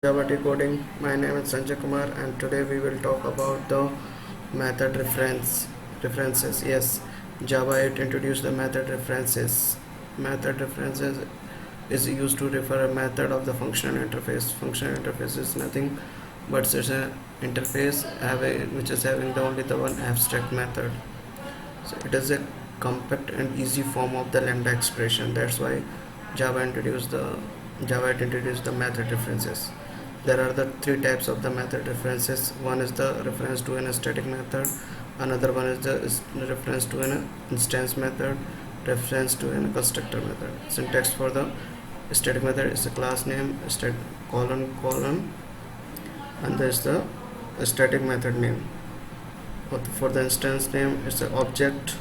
JavaTCoding. My name is Sanjay Kumar, and today we will talk about the method references. Yes, Java 8 introduced the method references. Method references is used to refer a method of the functional interface. Functional interface is nothing but it's an interface which is having only the one abstract method. So it is a compact and easy form of the Lambda expression. That's why Java 8 introduced the method references. There are the three types of the method references. One is the reference to an static method, another one is the reference to an instance method, reference to an constructor method. Syntax for the static method is a class name colon, and there is the static method name. For the instance name, it's an object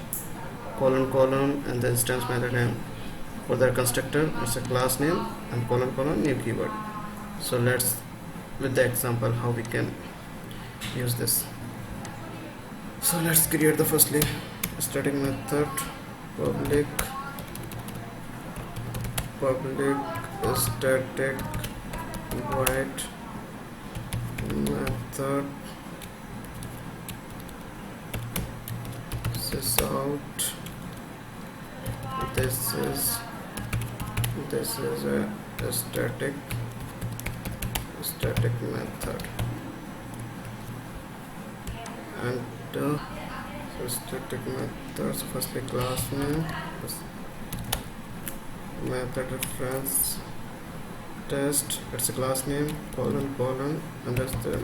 colon and the instance method name. For the constructor, it's a class name and colon new keyword. So let's with the example how we can use this. So let's create the firstly static method public static void method sysout. This is a static method, and so static methods, firstly class name, method reference test, it's a class name colon, and that's the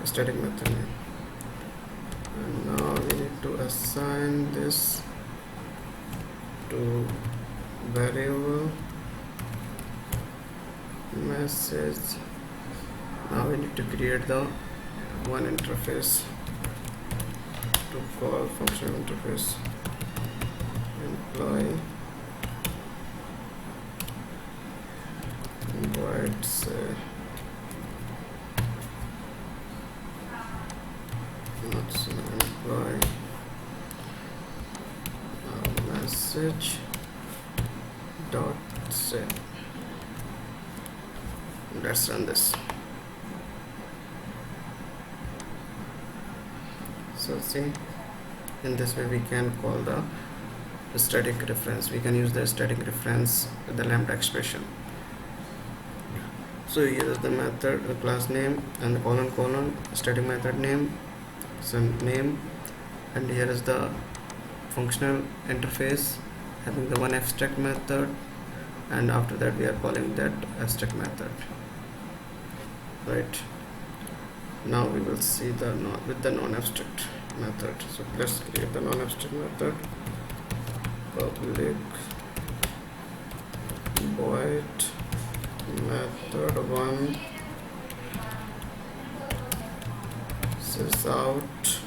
static method name. And now we need to assign this to variable message. Now we need to create the one interface to call functional interface employee void say not so employee message dot say. Let's run this. So see, in this way we can call the static reference. We can use the static reference with the Lambda expression. So here is the method, the class name, and the colon static method name, some name, and here is the functional interface having the one abstract method, and after that we are calling that abstract method. Right, now we will see with the non-abstract method. So let's create the non-abstract method public void method one sysout.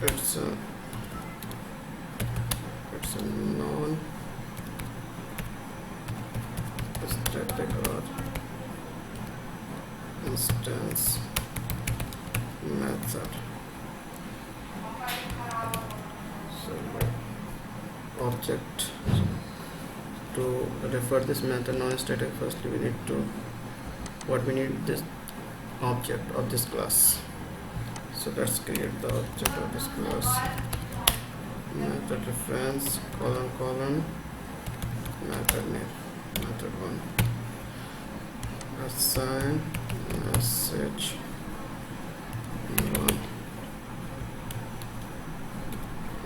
It's a non static or instance method. So object to refer this method non-static, firstly we need this object of this class. So let's create the object of this class. Method reference colon method name method one assign message one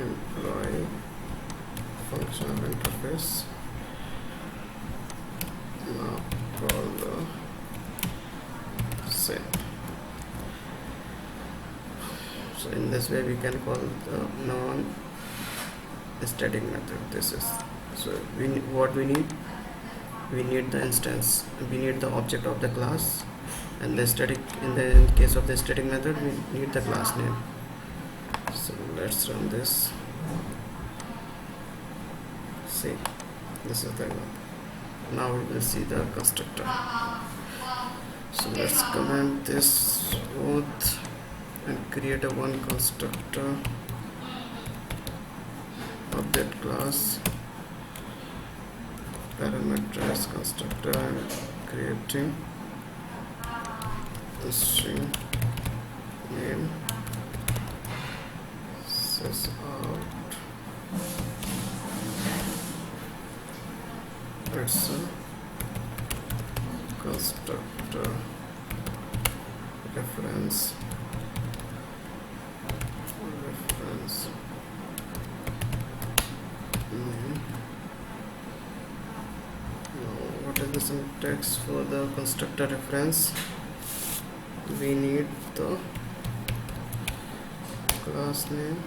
employee functional interface. Now call the same. So in this way we can call the non-static method. This is so we need the instance, we need the object of the class, and the static in the case of the static method we need the class name. So let's run this. See, this is the one. Now we will see the constructor. So let's comment this both and create a one constructor of that class parameterized constructor. I'm creating the string name sys out. It's a constructor reference name. Now, what is the syntax for the constructor reference? We need the class name,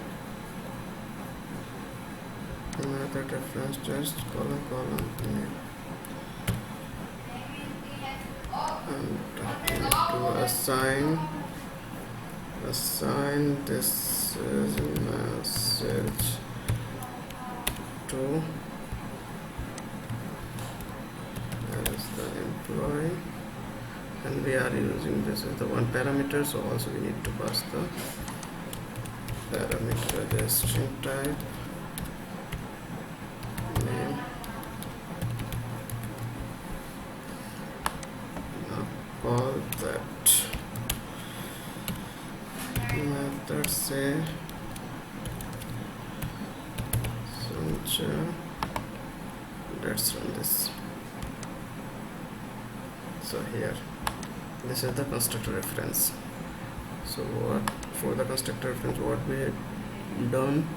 method reference just colon name, and we need to assign this is message to as the employee, and we are using this as the one parameter, so also we need to pass the parameter as a string type name. Now call that method say Sanjay. Let's run this. So here this is the constructor reference. So what for the constructor reference, what we had done,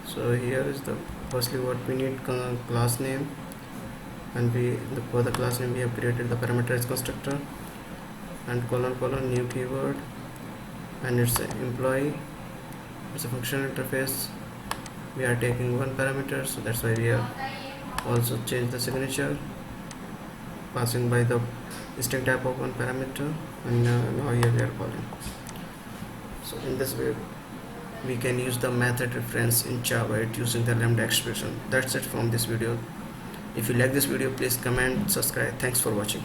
so here is the firstly what we need class name, and for the class name we have created the parameterized constructor, and colon new keyword, and it's an employee, it's a functional interface. We are taking one parameter, so that's why we have also changed the signature, passing by the string type of one parameter, and now here we are calling. So in this way we can use the method reference in Java using the Lambda expression. That's it from this video. If you like this video, please comment, subscribe. Thanks for watching.